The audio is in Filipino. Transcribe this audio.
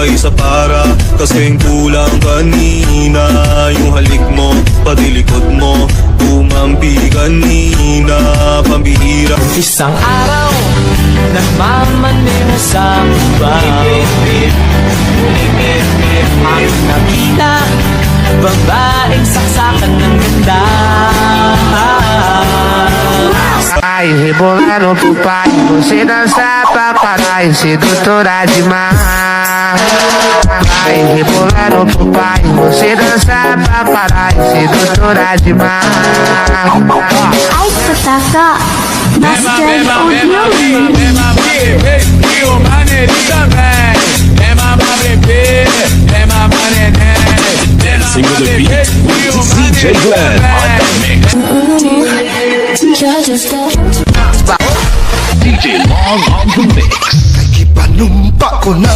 pa isa para kasing kulang kanina. Yung halik mo, pati likod mo, tumampi kanina. Pambihira. Isang araw, nagmamaneho sa ubaw. Ang nakita, babaeng saksakan ng ganda. Ai, rebolando pro pai, você dança pra parar, sedutora demais. Vai rebolando pro pai, você dança pra parar, sedutora demais. Ai, Pataka, Bastard Audio. E o maneirinho também. É mamar bebê, é mamar neném. Dancing with the beat with DJ Glenn on the mix. DJ Long on the mix. Ipanumpa ko na